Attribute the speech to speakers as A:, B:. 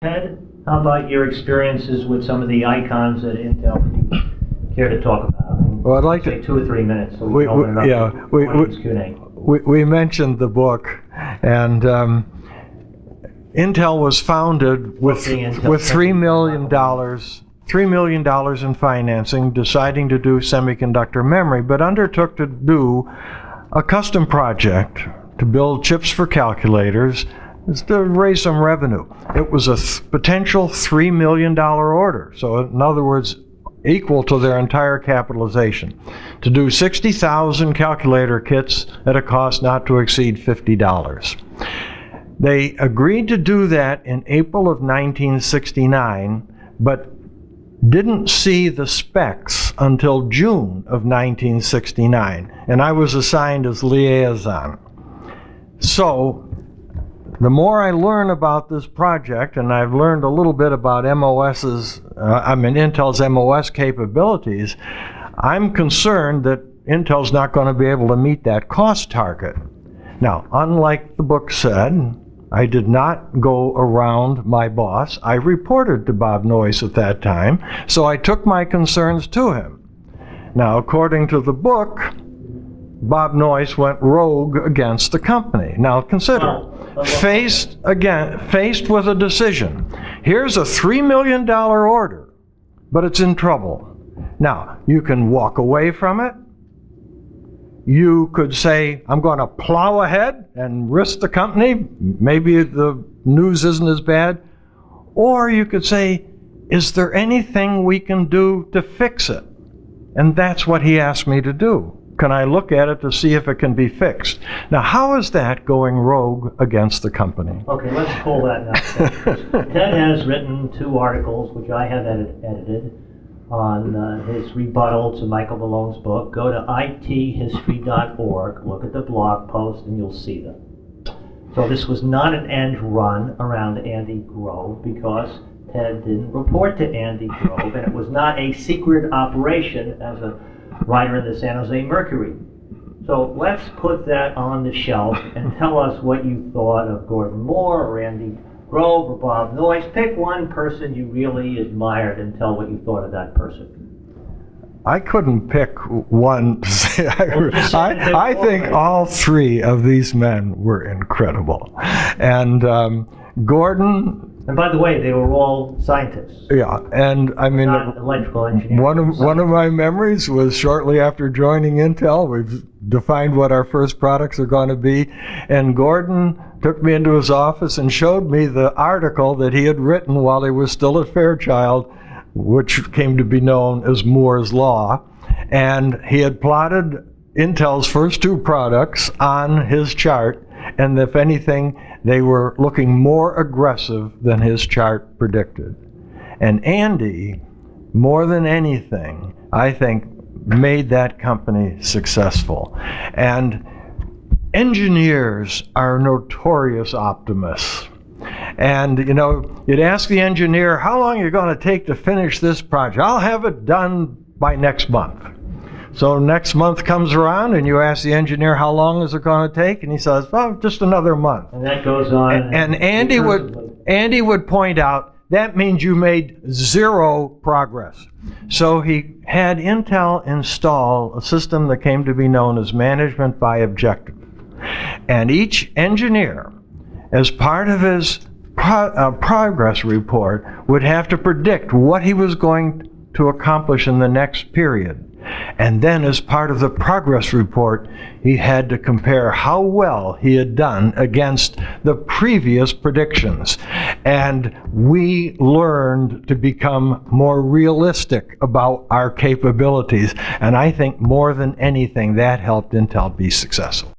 A: Ted, how about your experiences with some of the icons at Intel? Would you care to talk about?
B: Well, I'd like
A: Say
B: to.
A: 2 or 3 minutes so we can open it up
B: yeah,
A: to audience Q&A.
B: we mentioned the book, and Intel was founded with $3 million in financing, deciding to do semiconductor memory, but undertook to do a custom project to build chips for calculators to raise some revenue. It was a potential $3 million order. So in other words, equal to their entire capitalization, to do 60,000 calculator kits at a cost not to exceed $50. They agreed to do that in April of 1969, but didn't see the specs until June of 1969, and I was assigned as liaison. So the more I learn about this project, and I've learned a little bit about Intel's MOS capabilities, I'm concerned that Intel's not going to be able to meet that cost target. Now, unlike the book said, I did not go around my boss. I reported to Bob Noyce at that time, so I took my concerns to him. Now, according to the book, Bob Noyce went rogue against the company. Now consider, faced with a decision. Here's a $3 million order, but it's in trouble. Now, you can walk away from it. You could say, I'm going to plow ahead and risk the company. Maybe the news isn't as bad. Or you could say, is there anything we can do to fix it? And that's what he asked me to do. Can I look at it to see if it can be fixed? Now, how is that going rogue against the company?
A: Okay, let's pull that now. Ted has written 2 articles, which I have edited, on his rebuttal to Michael Malone's book. Go to ithistory.org, look at the blog post, and you'll see them. So this was not an end run around Andy Grove, because Ted didn't report to Andy Grove, and it was not a secret operation as a writer in the San Jose Mercury. So let's put that on the shelf and tell us what you thought of Gordon Moore or Andy Grove or Bob Noyce. Pick one person you really admired and tell what you thought of that person.
B: I couldn't pick one to say. I think all 3 of these men were incredible. And Gordon.
A: And by the way, they were all scientists.
B: Yeah, and I mean,
A: not electrical engineers.
B: One of my memories was shortly after joining Intel. We've defined what our first products are going to be, and Gordon took me into his office and showed me the article that he had written while he was still at Fairchild, which came to be known as Moore's Law, and he had plotted Intel's first 2 products on his chart, and if anything, they were looking more aggressive than his chart predicted. And Andy, more than anything, I think, made that company successful. And engineers are notorious optimists. And, you know, you'd ask the engineer, how long are you going to take to finish this project? I'll have it done by next month. So next month comes around and you ask the engineer, how long is it going to take? And he says, well, just another month.
A: And that goes on.
B: And Andy would point out, that means you made 0 progress. So he had Intel install a system that came to be known as management by objective. And each engineer, as part of his progress report, would have to predict what he was going to accomplish in the next period. And then as part of the progress report, he had to compare how well he had done against the previous predictions. And we learned to become more realistic about our capabilities. And I think more than anything, that helped Intel be successful.